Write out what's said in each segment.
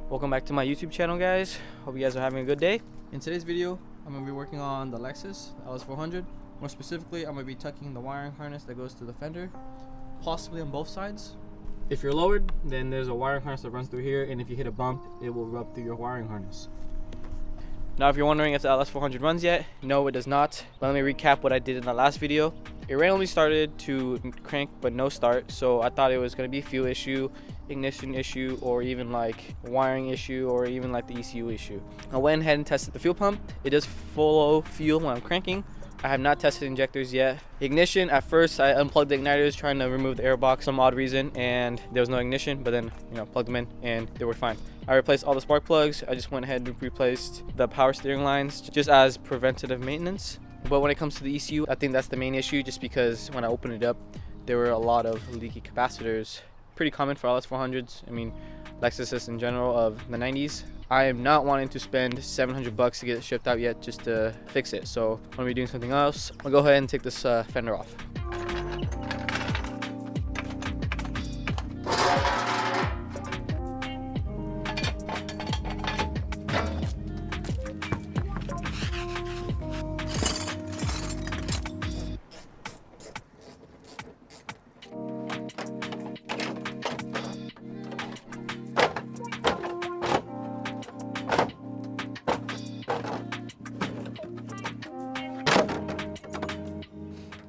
Welcome back to my YouTube channel, guys. Hope you guys are having a good day. In today's video, I'm going to be working on the Lexus, the LS400. More specifically, I'm going to be tucking the wiring harness that goes to the fender, possibly on both sides. If you're lowered, then there's a wiring harness that runs through here, and if you hit a bump, it will rub through your wiring harness. Now, if you're wondering if the LS400 runs yet, no, it does not. But let me recap what I did in the last video. It randomly started to crank, but no start. So I thought it was going to be a fuel issue, ignition issue, or even like wiring issue, or even like the ECU issue. I went ahead and tested the fuel pump. It does follow fuel when I'm cranking. I have not tested injectors yet. Ignition, at first I unplugged the igniters trying to remove the air box for some odd reason, and there was no ignition, but then plugged them in and they were fine. I replaced all the spark plugs. I just went ahead and replaced the power steering lines just as preventative maintenance. But when it comes to the ECU, I think that's the main issue, just because when I opened it up, there were a lot of leaky capacitors. Pretty common for LS400s. I mean, Lexus in general of the 90s. I am not wanting to spend $700 to get it shipped out yet just to fix it. So I'm gonna be doing something else. I'll go ahead and take this fender off.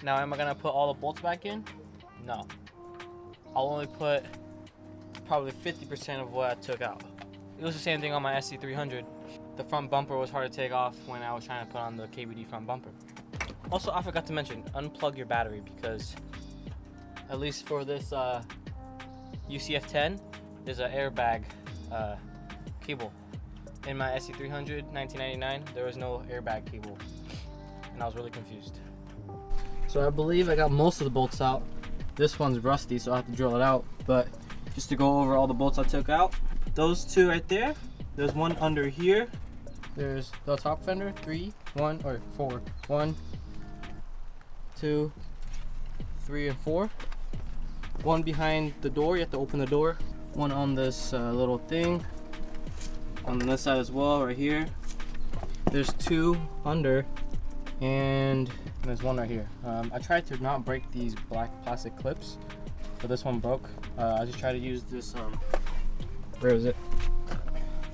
Now, am I gonna put all the bolts back in? No. I'll only put probably 50% of what I took out. It was the same thing on my SC300. The front bumper was hard to take off when I was trying to put on the KBD front bumper. Also, I forgot to mention, unplug your battery, because at least for this UCF10, there's an airbag cable. In my SC300 1999, there was no airbag cable, and I was really confused. So I believe I got most of the bolts out. This one's rusty, so I have to drill it out. But just to go over all the bolts I took out, those two right there. There's one under here. There's the top fender, 4. 1, 2, 3, and 4. One behind the door, you have to open the door. One on this little thing. On this side as well, right here. There's two under, and there's one right here. I tried to not break these black plastic clips, but this one broke. I just tried to use this, where is it?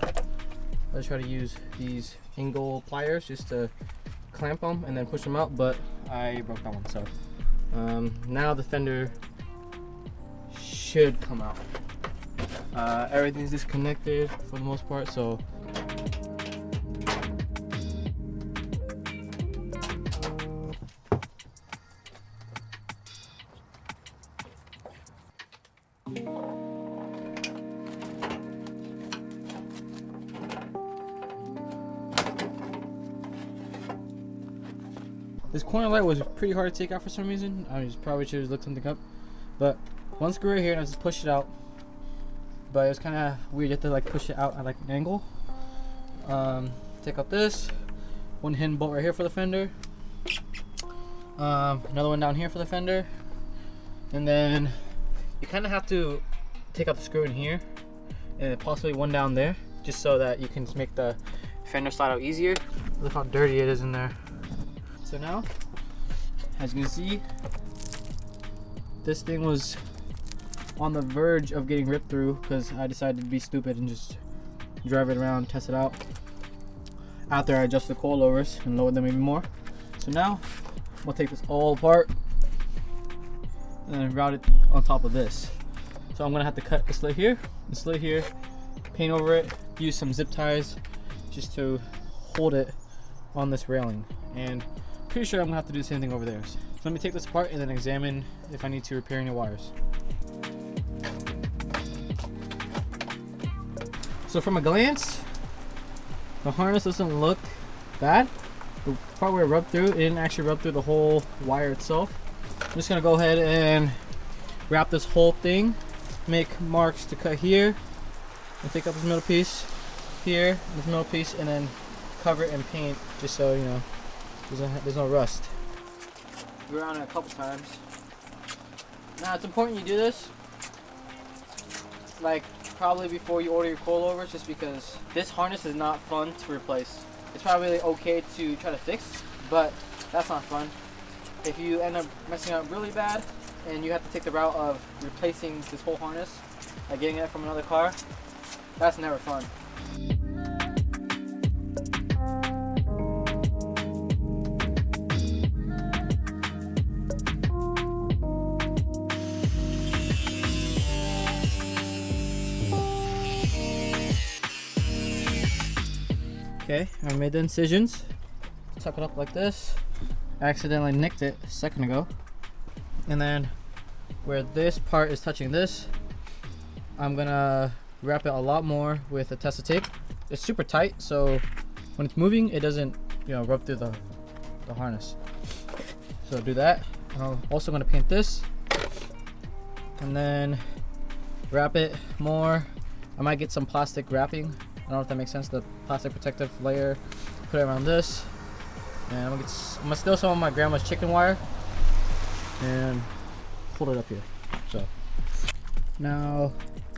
I just try to use these angle pliers just to clamp them and then push them out, but I broke that one. So now the fender should come out. Everything's disconnected for the most part, so this corner light was pretty hard to take out for some reason. I probably should have looked something up. But one screw right here, and I just pushed it out. But it was kind of weird. You have to like push it out at like an angle. Take out this. One hidden bolt right here for the fender. Another one down here for the fender. And then you kind of have to take out the screw in here. And possibly one down there. Just so that you can make the fender slide out easier. Look how dirty it is in there. So now, as you can see, this thing was on the verge of getting ripped through because I decided to be stupid and just drive it around, test it out after I adjust the coilovers and lower them even more. So now, we'll take this all apart and then route it on top of this. So I'm gonna have to cut the slit here, paint over it, use some zip ties just to hold it on this railing. And pretty sure I'm gonna have to do the same thing over there. So let me take this apart and then examine if I need to repair any wires. So from a glance, the harness doesn't look bad. The part where it rubbed through, it didn't actually rub through the whole wire itself. I'm just gonna go ahead and wrap this whole thing, make marks to cut here, and take up this middle piece here, this middle piece, and then cover it and paint just so there's no rust. We're around it a couple times. Now it's important you do this like probably before you order your coilovers, just because this harness is not fun to replace. It's probably okay to try to fix, but that's not fun. If you end up messing up really bad and you have to take the route of replacing this whole harness, like getting it from another car, that's never fun. Okay, I made the incisions. Tuck it up like this. I accidentally nicked it a second ago. And then where this part is touching this, I'm gonna wrap it a lot more with a test tape. It's super tight, so when it's moving, it doesn't, rub through the harness. So do that. I'm also gonna paint this, and then wrap it more. I might get some plastic wrapping. I don't know if that makes sense. The plastic protective layer. Put it around this, and I'm gonna steal some of my grandma's chicken wire and hold it up here. So now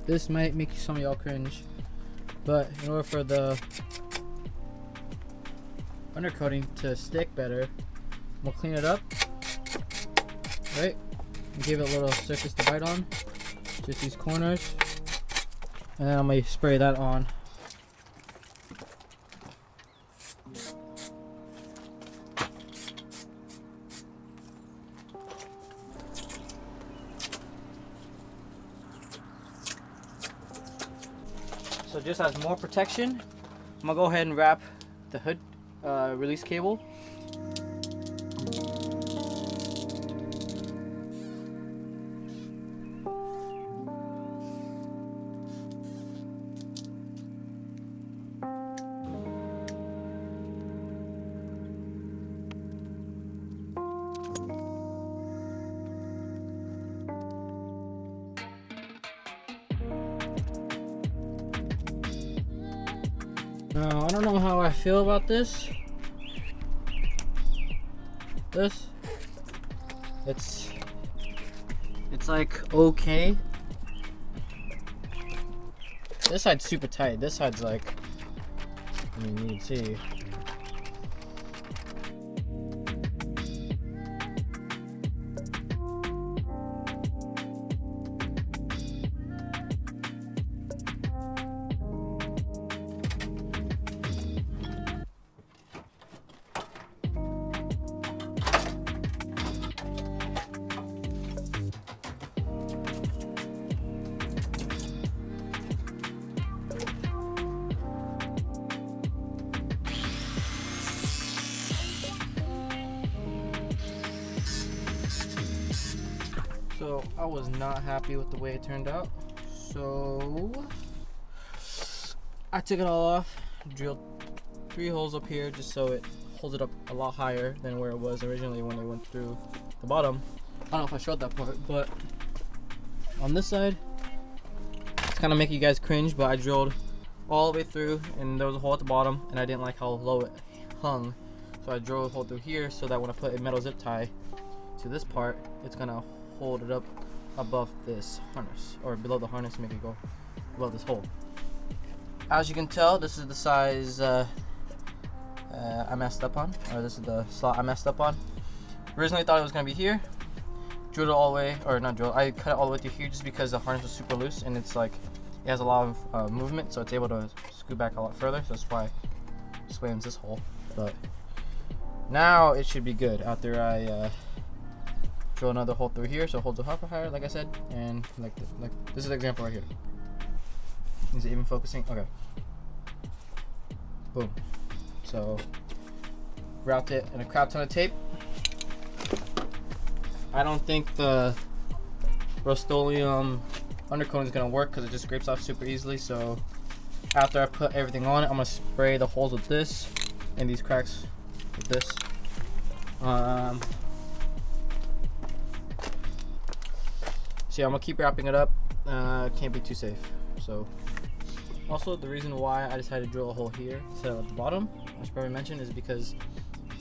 this might make some of y'all cringe, but in order for the undercoating to stick better, we'll clean it up, right? And give it a little surface to bite on, just these corners, and then I'm gonna spray that on. So just as more protection, I'm gonna go ahead and wrap the hood release cable. Now, I don't know how I feel about this. It's like okay. This side's super tight. This side's like, I mean, you can see. So I was not happy with the way it turned out, so I took it all off, drilled 3 holes up here just so it holds it up a lot higher than where it was originally when it went through the bottom. I don't know if I showed that part, but on this side, it's kind of make you guys cringe, but I drilled all the way through and there was a hole at the bottom and I didn't like how low it hung, so I drilled a hole through here so that when I put a metal zip tie to this part, it's gonna hold it up above this harness, or below the harness, make it go above this hole. As you can tell, this is the size I messed up on, or this is the slot I messed up on. Originally thought it was gonna be here, drilled it all the way, or not drilled, I cut it all the way through here just because the harness was super loose and it's like, it has a lot of movement, so it's able to scoot back a lot further, so that's why I just went in this hole. But now it should be good after I drill another hole through here so it holds the hopper higher, like I said, and like this is the example right here. Is it even focusing? Okay. Boom. So wrapped it in a crap ton of tape. I don't think the Rust-Oleum undercoating is gonna work because it just scrapes off super easily. So after I put everything on it, I'm gonna spray the holes with this and these cracks with this. So yeah, I'm gonna keep wrapping it up. Can't be too safe. So also the reason why I decided to drill a hole here instead of at the bottom, I should probably mention, is because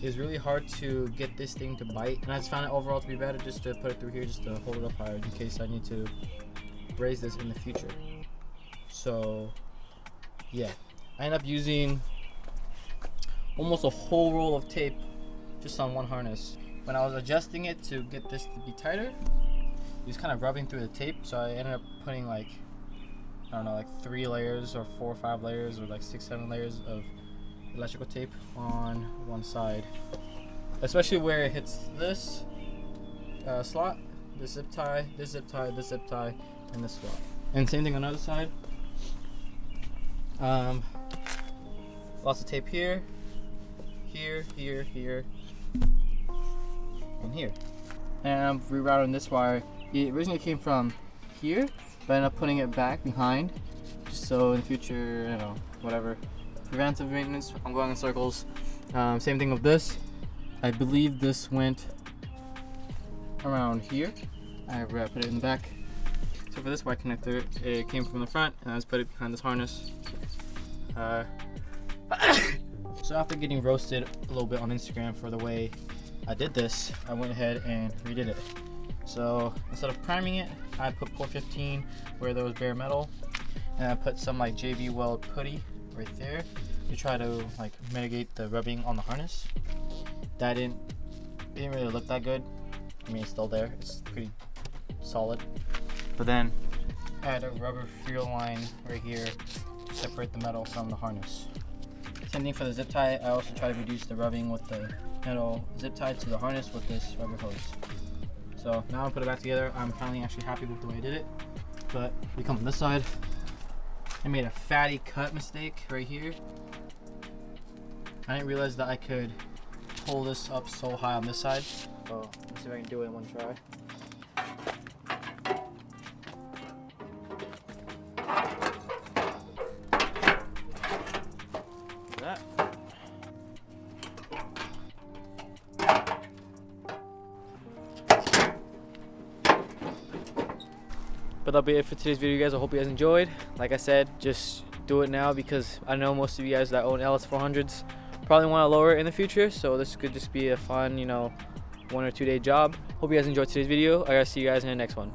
it's really hard to get this thing to bite, and I just found it overall to be better just to put it through here just to hold it up higher in case I need to raise this in the future. So yeah, I ended up using almost a whole roll of tape just on one harness. When I was adjusting it to get this to be tighter, it was kind of rubbing through the tape, so I ended up putting like, I don't know, like 3 layers or 4 or 5 layers or like 6, 7 layers of electrical tape on one side, especially where it hits this slot, this zip tie, this zip tie, this zip tie, and this slot. And same thing on the other side. Lots of tape here, here, here, here, and here. And I'm rerouting this wire. It originally came from here, but I ended up putting it back behind, just so in the future, you know, whatever, preventive maintenance, I'm going in circles. Same thing with this. I believe this went around here. I put it in the back. So for this wire connector, it came from the front, and I just put it behind this harness. So after getting roasted a little bit on Instagram for the way I did this, I went ahead and redid it. So instead of priming it, I put 415 where there was bare metal, and I put some like JB Weld putty right there to try to like mitigate the rubbing on the harness. That didn't really look that good. I mean, it's still there, it's pretty solid. But then I had a rubber fuel line right here to separate the metal from the harness. Same thing for the zip tie. I also try to reduce the rubbing with the metal zip tie to the harness with this rubber hose. So now I put it back together. I'm finally actually happy with the way I did it. But we come on this side. I made a fatty cut mistake right here. I didn't realize that I could pull this up so high on this side. So let's see if I can do it in one try. That. But that'll be it for today's video, guys. I hope you guys enjoyed. Like I said, just do it now because I know most of you guys that own LS400s probably want to lower it in the future. So this could just be a fun, you know, 1 or 2 day job. Hope you guys enjoyed today's video. I gotta see you guys in the next one.